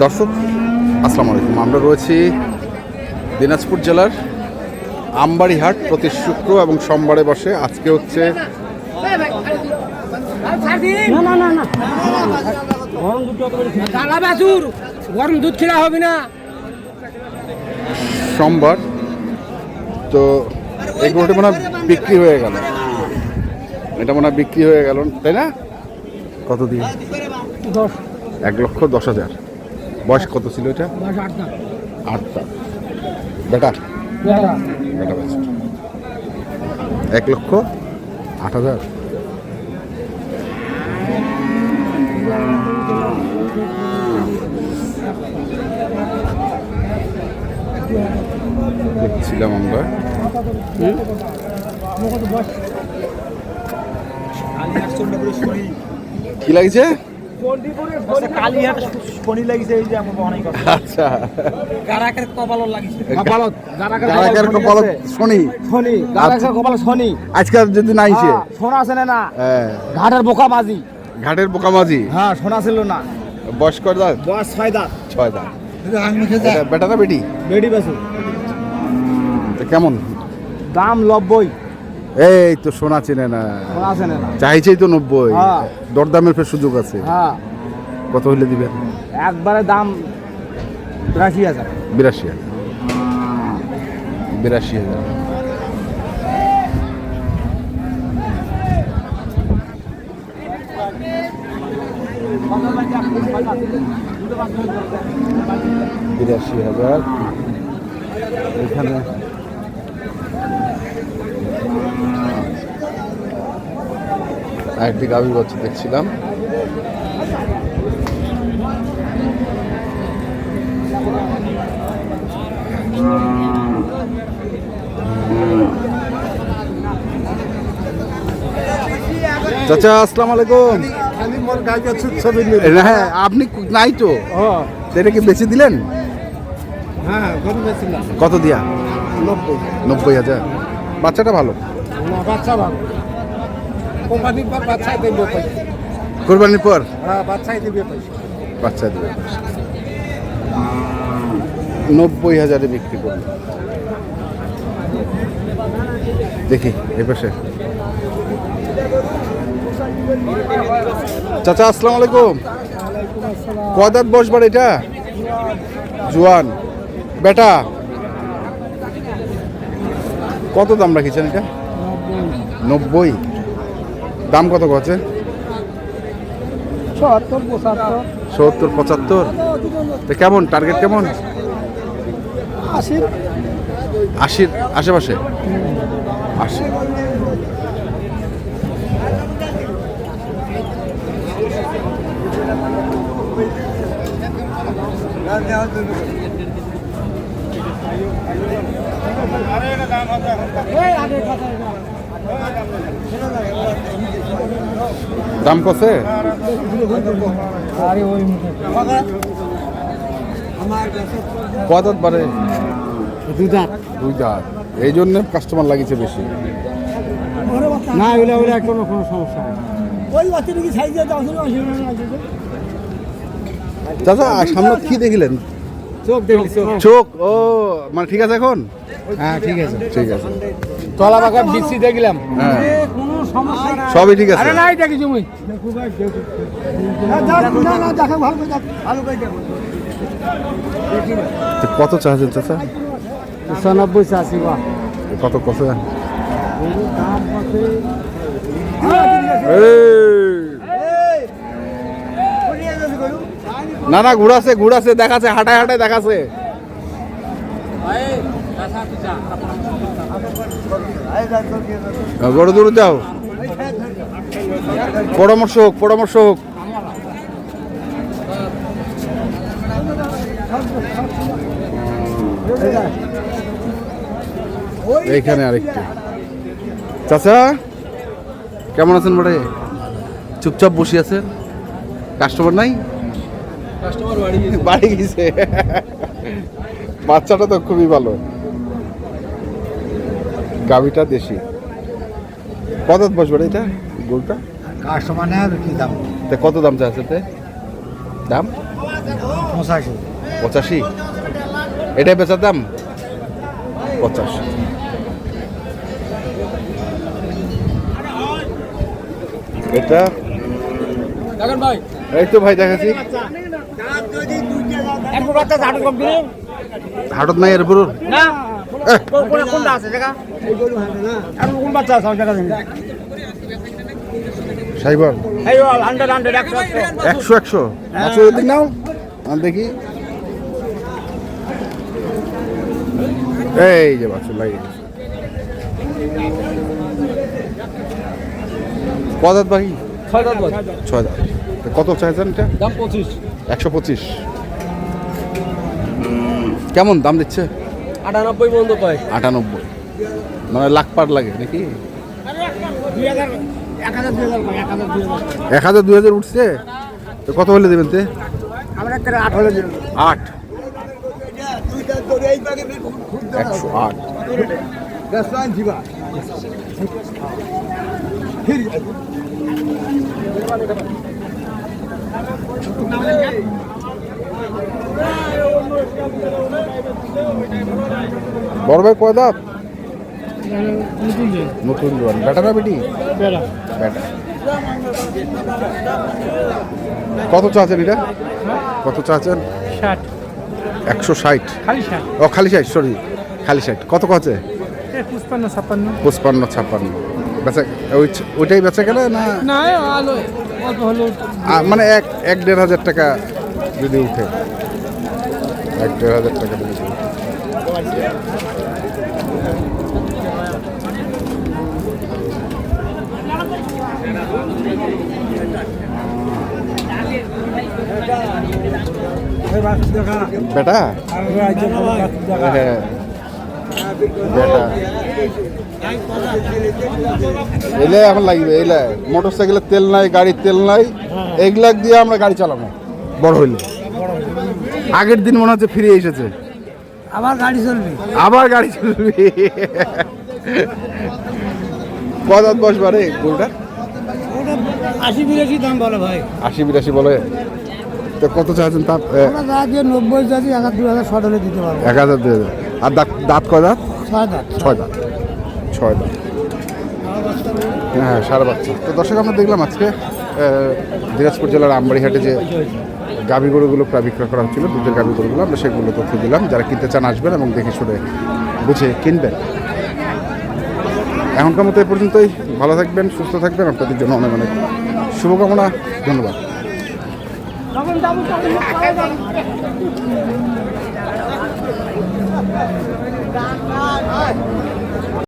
দর্শক আসসালামু আলাইকুম, আমরা রয়েছি দিনাজপুর জেলার আমবাড়ি হাট। প্রতি শুক্র এবং সোমবারে বসে। আজকে হচ্ছে গরম দুধ খেলা হবে না সোমবার। তো এগুলোটা মনে হয় বিক্রি হয়ে গেল, এটা মনে হয় বিক্রি হয়ে গেল, তাই না? কত দিয়ে? 1,10,000। বয়স কত ছিল এটা? 8 দাঁত। বেটা বেটা বেচা 1,08,000। দেখছিলাম আমরা কি লাগছে? আচ্ছা, আজকাল যদি নাই সোনা আছে না ঘাটের বোকামাজি, ঘাটের বোকামাজি। হ্যাঁ সোনা ছিল না। বয়স কয় দাঁত? বয়স 6 দাঁত। 6 দাঁত। বেটা না বেটি? বেটি বেশি। কেমন দাম? 90। এই তো সোনা চেনে না, চাইছেই তো 90। দরদামের ফের সুযোগ আছে। কত হইলে দিবেন? একবারে দাম 82,000। 82,000। 82,000। এখানে আরেকটি গাভী বাচ্চা দেখছিলাম। চাচা আসসালামু আলাইকুম। হ্যাঁ, আপনি নাই তো? এটা কি বেচে দিলেন? হ্যাঁ, কত দিয়া? 90,000। বাচ্চাটা ভালো? বাচ্চা ভালো। কোম্পানির পর বাচ্চাই দেবে পয়সা। কোরবানির পর? হ্যাঁ, বাচ্চাই দেবে পয়সা। বাচ্চা দেবে। 90,000-এ বিক্রি করল। দেখি এই পাশে। চাচা আসসালামু আলাইকুম। কয় দাঁত বসবার এটা? জোয়ান। বেটা কত দাম রাখিছেন এটা? 90। দাম কত আছে? 70-75। তো কেমন টার্গেট? কেমন? 80-80 আশেপাশে। 80। দাম কত? কত বারে? 2 দাঁত। 2 দাঁত। এই জন্য কাস্টমার লাগিয়েছে বেশি। না ওইটা কোনো সমস্যা নেই। ওই বাচ্চাটা কি সাইজ আছে? চাচা সামনে কি দেখিলেন? চোখ। ও মানে ঠিক আছে এখন? হ্যাঁ ঠিক আছে, ঠিক আছে। তলা বাঁকা বিসি দেখলাম। হ্যাঁ, কোনো সমস্যা নাই, সবই ঠিক আছে। আরে নাই দেখি তুমি না দেখা ভালো করে দেখ, ভালো করে দেখো। কত চাচ্ছেন চাচা? 95 চাচ্ছি। বাহ, কত কত? না না, ঘুরাছে দেখাচ্ছে, হাঁটায় দেখাচ্ছে। বড় দূর যাও, পরামর্শ হোক। এইখানে আরেকটা। চাচা কেমন আছেন? বড়ে চুপচাপ বসে আছেন, কাস্টমার নাই? কাস্টমার বাড়ি গেছে। বাচ্চাটা তো খুবই ভালো। গাভিটা দেশি। কত বসবে এটা গরুটা? কাস্টমার নেই কি দাম? তা কত দাম চাইছে? দাম 85? এটাই বেচার দাম 85। এটা এই তো ভাই দেখাচ্ছি হাটত নাই এর পুরো সাইবার 100 আচ্ছা এদিন নাও আর দেখি এই যে বাছুর লাগিয়ে গেছে কদাত বাকি 6 দাঁত কত চাইছেন এটা দাম 25 125 কেমন দাম দিচ্ছে 98 বন্ধ পায় 98 মানে লাখ পার লাগে নাকি 1000 উঠছে তো কত হলে দেবেন তে আমরা একটা 8 হলে দিলাম 8 108 10 দিবা বড় ভাই কয় দাঁত নতুন জোয়ান বেটা না বেটি বেটা কত চাচ্ছেন এটা কত চাচ্ছেন 160 ও খালি 60 সরি খালি 60 কত আছে 55 বেচা ওইটাই বেচা গেলে না মানে 1-1.5 টাকা যদি উঠে 1-1.5 টাকা যদি বেটা হ্যাঁ বেটা এলে এখন লাগবে এলে মোটর সাইকেলের তেল নাই গাড়ির তেল নাই এগুলা দিয়ে আমরা গাড়ি চালাবো বড় হইলে আগের দিন মনে হচ্ছে ফিরে এসেছে আবার গাড়ি চলবে কদাত বয়স বাড়ে গরুটা 80-82 দাম বলে ভাই 80-82 বলে তো কত চাইছেন তা 90 যদি 1000-2000 শর্ট হলে দিতে পারবো 1000-2000 আর দাঁত কয় দাঁত 6 দাঁত হ্যাঁ সারা বাচ্চা তো দর্শক আমরা দেখলাম আজকে দিনাজপুর জেলার আমবাড়িহাটে যে গাভী গরুগুলো প্রায় বিক্রয় করা হচ্ছিল দুধের গাভী গরুগুলো আমরা সেগুলো তথ্য দিলাম যারা কিনতে চান আসবেন এবং দেখে শুনে বুঝে কিনবেন এখনকার মতো এই পর্যন্তই ভালো থাকবেন সুস্থ থাকবেন আপনাদের জন্য অনেক অনেক শুভকামনা ধন্যবাদ